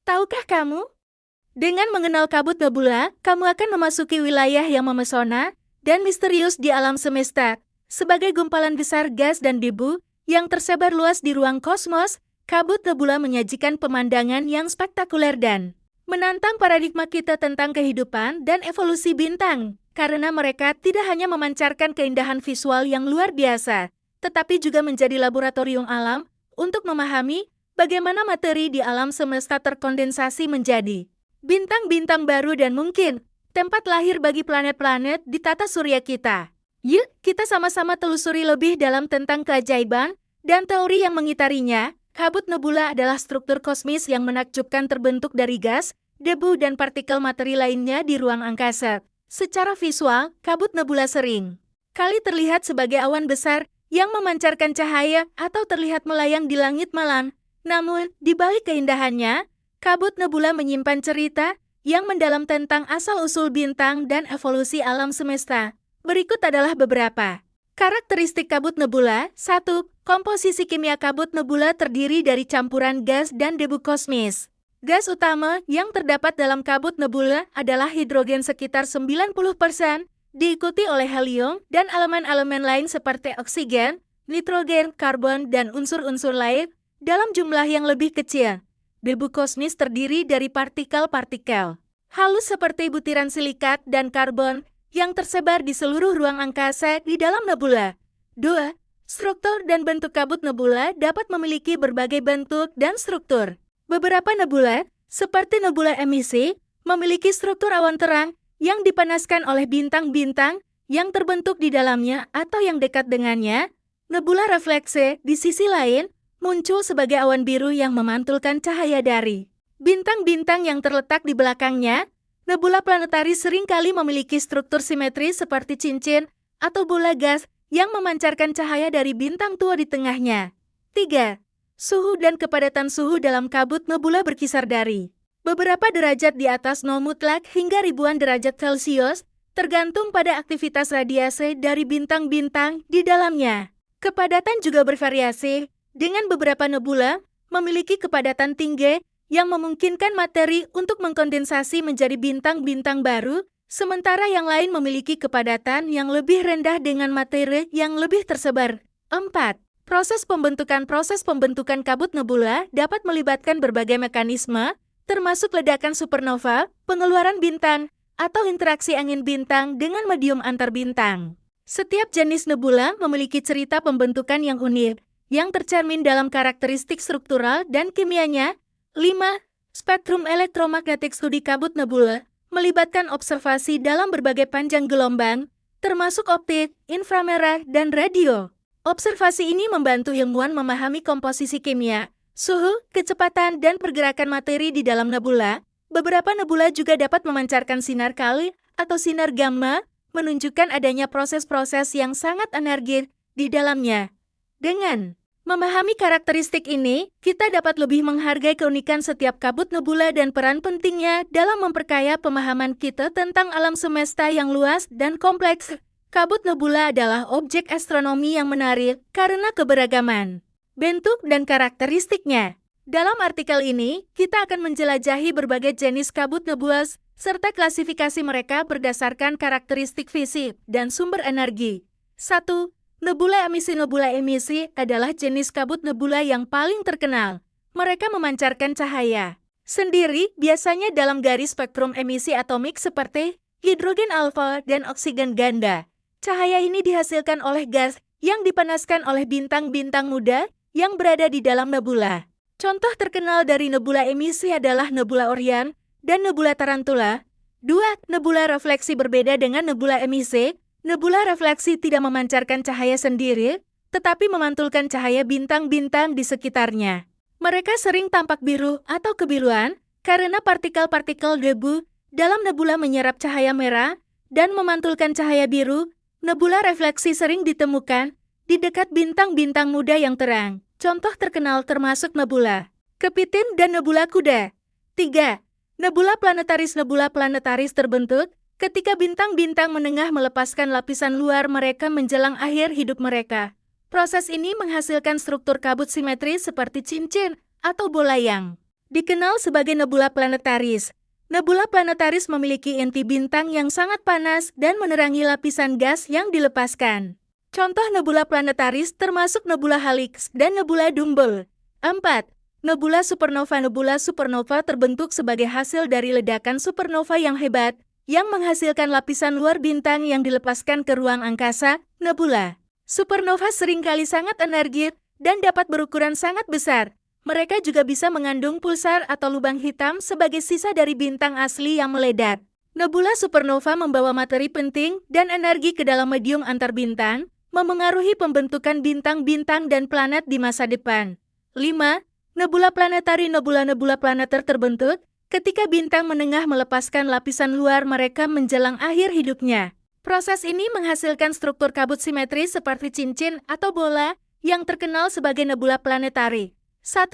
Tahukah kamu? Dengan mengenal kabut nebula, kamu akan memasuki wilayah yang memesona dan misterius di alam semesta. Sebagai gumpalan besar gas dan debu yang tersebar luas di ruang kosmos, kabut nebula menyajikan pemandangan yang spektakuler dan menantang paradigma kita tentang kehidupan dan evolusi bintang. Karena mereka tidak hanya memancarkan keindahan visual yang luar biasa, tetapi juga menjadi laboratorium alam untuk memahami bagaimana materi di alam semesta terkondensasi menjadi bintang-bintang baru dan mungkin tempat lahir bagi planet-planet di tata surya kita. Yuk, kita sama-sama telusuri lebih dalam tentang keajaiban dan teori yang mengitarinya. Kabut nebula adalah struktur kosmis yang menakjubkan terbentuk dari gas, debu, dan partikel materi lainnya di ruang angkasa. Secara visual, kabut nebula sering kali terlihat sebagai awan besar yang memancarkan cahaya atau terlihat melayang di langit malam. Namun, di balik keindahannya, kabut nebula menyimpan cerita yang mendalam tentang asal-usul bintang dan evolusi alam semesta. Berikut adalah beberapa karakteristik kabut nebula. 1. Komposisi kimia kabut nebula terdiri dari campuran gas dan debu kosmis. Gas utama yang terdapat dalam kabut nebula adalah hidrogen sekitar 90%, diikuti oleh helium dan elemen-elemen lain seperti oksigen, nitrogen, karbon, dan unsur-unsur lain dalam jumlah yang lebih kecil. Debu kosmis terdiri dari partikel-partikel halus seperti butiran silikat dan karbon yang tersebar di seluruh ruang angkasa di dalam nebula. 2. Struktur dan bentuk kabut nebula dapat memiliki berbagai bentuk dan struktur. Beberapa nebula, seperti nebula emisi, memiliki struktur awan terang yang dipanaskan oleh bintang-bintang yang terbentuk di dalamnya atau yang dekat dengannya. Nebula refleksi, di sisi lain, muncul sebagai awan biru yang memantulkan cahaya dari bintang-bintang yang terletak di belakangnya. Nebula planetaris seringkali memiliki struktur simetris seperti cincin atau bola gas yang memancarkan cahaya dari bintang tua di tengahnya. 3. Suhu dan kepadatan suhu dalam kabut nebula berkisar dari beberapa derajat di atas nol mutlak hingga ribuan derajat Celcius, tergantung pada aktivitas radiasi dari bintang-bintang di dalamnya. Kepadatan juga bervariasi, dengan beberapa nebula memiliki kepadatan tinggi yang memungkinkan materi untuk mengkondensasi menjadi bintang-bintang baru, sementara yang lain memiliki kepadatan yang lebih rendah dengan materi yang lebih tersebar. 4. Proses pembentukan kabut nebula dapat melibatkan berbagai mekanisme, termasuk ledakan supernova, pengeluaran bintang, atau interaksi angin bintang dengan medium antar bintang. Setiap jenis nebula memiliki cerita pembentukan yang unik, yang tercermin dalam karakteristik struktural dan kimianya. 5. Spektrum elektromagnetik studi kabut nebula melibatkan observasi dalam berbagai panjang gelombang, termasuk optik, inframerah, dan radio. Observasi ini membantu ilmuwan memahami komposisi kimia, suhu, kecepatan, dan pergerakan materi di dalam nebula. Beberapa nebula juga dapat memancarkan sinar kali atau sinar gamma, menunjukkan adanya proses-proses yang sangat energik di dalamnya. Dengan memahami karakteristik ini, kita dapat lebih menghargai keunikan setiap kabut nebula dan peran pentingnya dalam memperkaya pemahaman kita tentang alam semesta yang luas dan kompleks. Kabut nebula adalah objek astronomi yang menarik karena keberagaman bentuk dan karakteristiknya. Dalam artikel ini, kita akan menjelajahi berbagai jenis kabut nebula serta klasifikasi mereka berdasarkan karakteristik fisik dan sumber energi. 1. Nebula emisi. Nebula emisi adalah jenis kabut nebula yang paling terkenal. Mereka memancarkan cahaya sendiri, biasanya dalam garis spektrum emisi atomik seperti hidrogen alfa dan oksigen ganda. Cahaya ini dihasilkan oleh gas yang dipanaskan oleh bintang-bintang muda yang berada di dalam nebula. Contoh terkenal dari nebula emisi adalah nebula Orion dan nebula Tarantula. 2. Nebula refleksi. Berbeda dengan nebula emisi, nebula refleksi tidak memancarkan cahaya sendiri, tetapi memantulkan cahaya bintang-bintang di sekitarnya. Mereka sering tampak biru atau kebiruan karena partikel-partikel debu dalam nebula menyerap cahaya merah dan memantulkan cahaya biru. Nebula refleksi sering ditemukan di dekat bintang-bintang muda yang terang. Contoh terkenal termasuk nebula Kepiting dan nebula Kuda. 3. Nebula planetaris. Nebula planetaris terbentuk ketika bintang-bintang menengah melepaskan lapisan luar mereka menjelang akhir hidup mereka. Proses ini menghasilkan struktur kabut simetris seperti cincin atau bola yang Dikenal sebagai nebula planetaris. Nebula planetaris memiliki inti bintang yang sangat panas dan menerangi lapisan gas yang dilepaskan. Contoh nebula planetaris termasuk nebula Helix dan nebula Dumble. 4. Nebula supernova. Nebula supernova terbentuk sebagai hasil dari ledakan supernova yang hebat, yang menghasilkan lapisan luar bintang yang dilepaskan ke ruang angkasa. Nebula supernova seringkali sangat energik dan dapat berukuran sangat besar. Mereka juga bisa mengandung pulsar atau lubang hitam sebagai sisa dari bintang asli yang meledak. Nebula supernova membawa materi penting dan energi ke dalam medium antar bintang, memengaruhi pembentukan bintang-bintang dan planet di masa depan. 5. Nebula planetari. Nebula planeter terbentuk ketika bintang menengah melepaskan lapisan luar mereka menjelang akhir hidupnya. Proses ini menghasilkan struktur kabut simetris seperti cincin atau bola yang terkenal sebagai nebula planetari. 1.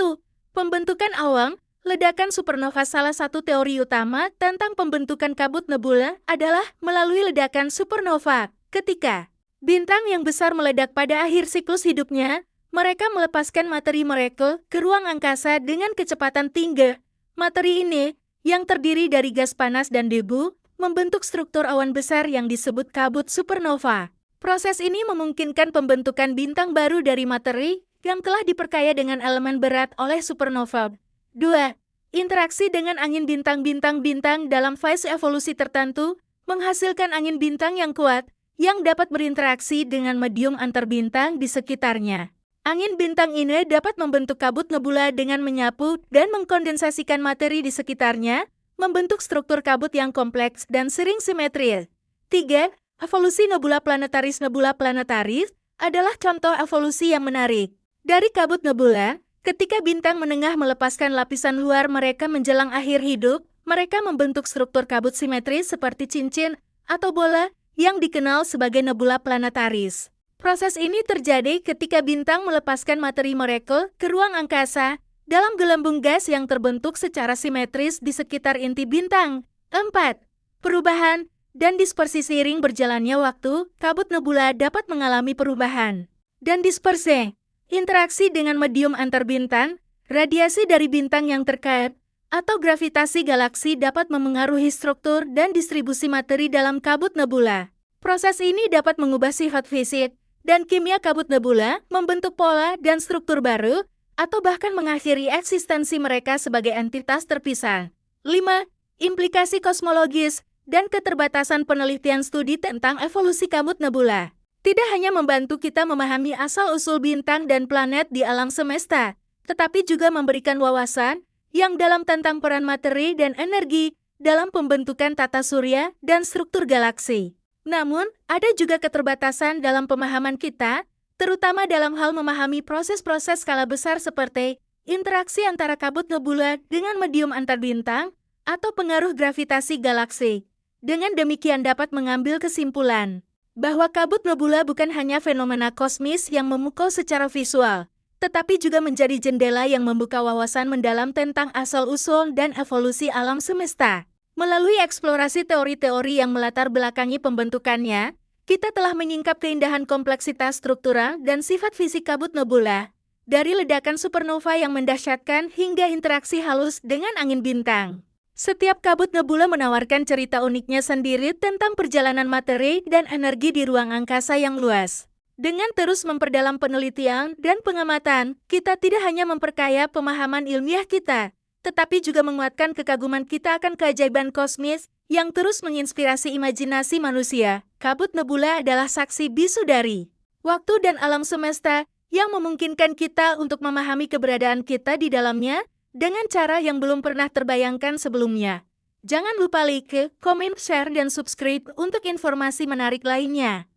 Pembentukan awan. Ledakan supernova. Salah satu teori utama tentang pembentukan kabut nebula adalah melalui ledakan supernova. Ketika bintang yang besar meledak pada akhir siklus hidupnya, mereka melepaskan materi mereka ke ruang angkasa dengan kecepatan tinggi. Materi ini, yang terdiri dari gas panas dan debu, membentuk struktur awan besar yang disebut kabut supernova. Proses ini memungkinkan pembentukan bintang baru dari materi yang telah diperkaya dengan elemen berat oleh supernova. 2. Interaksi dengan angin. Bintang dalam fase evolusi tertentu menghasilkan angin bintang yang kuat, yang dapat berinteraksi dengan medium antar bintang di sekitarnya. Angin bintang ini dapat membentuk kabut nebula dengan menyapu dan mengkondensasikan materi di sekitarnya, membentuk struktur kabut yang kompleks dan sering simetris. 3. Evolusi nebula planetaris. Nebula planetaris adalah contoh evolusi yang menarik. Dari kabut nebula, ketika bintang menengah melepaskan lapisan luar mereka menjelang akhir hidup, mereka membentuk struktur kabut simetris seperti cincin atau bola, yang dikenal sebagai nebula planetaris. Proses ini terjadi ketika bintang melepaskan materi mereka ke ruang angkasa dalam gelembung gas yang terbentuk secara simetris di sekitar inti bintang. 4. Perubahan dan dispersi. Seiring berjalannya waktu, kabut nebula dapat mengalami perubahan dan dispersi. Interaksi dengan medium antar bintang, radiasi dari bintang yang terkait, atau gravitasi galaksi dapat memengaruhi struktur dan distribusi materi dalam kabut nebula. Proses ini dapat mengubah sifat fisik dan kimia kabut nebula, membentuk pola dan struktur baru, atau bahkan mengakhiri eksistensi mereka sebagai entitas terpisah. 5. Implikasi kosmologis dan keterbatasan penelitian. Studi tentang evolusi kabut nebula tidak hanya membantu kita memahami asal-usul bintang dan planet di alam semesta, tetapi juga memberikan wawasan yang dalam tentang peran materi dan energi dalam pembentukan tata surya dan struktur galaksi. Namun, ada juga keterbatasan dalam pemahaman kita, terutama dalam hal memahami proses-proses skala besar seperti interaksi antara kabut nebula dengan medium antar bintang atau pengaruh gravitasi galaksi. Dengan demikian dapat mengambil kesimpulan bahwa kabut nebula bukan hanya fenomena kosmis yang memukau secara visual, tetapi juga menjadi jendela yang membuka wawasan mendalam tentang asal-usul dan evolusi alam semesta. Melalui eksplorasi teori-teori yang melatar belakangi pembentukannya, kita telah menyingkap keindahan kompleksitas struktural dan sifat fisik kabut nebula, dari ledakan supernova yang mendahsyatkan hingga interaksi halus dengan angin bintang. Setiap kabut nebula menawarkan cerita uniknya sendiri tentang perjalanan materi dan energi di ruang angkasa yang luas. Dengan terus memperdalam penelitian dan pengamatan, kita tidak hanya memperkaya pemahaman ilmiah kita, tetapi juga menguatkan kekaguman kita akan keajaiban kosmis yang terus menginspirasi imajinasi manusia. Kabut nebula adalah saksi bisu dari waktu dan alam semesta yang memungkinkan kita untuk memahami keberadaan kita di dalamnya dengan cara yang belum pernah terbayangkan sebelumnya. Jangan lupa like, komen, share, dan subscribe untuk informasi menarik lainnya.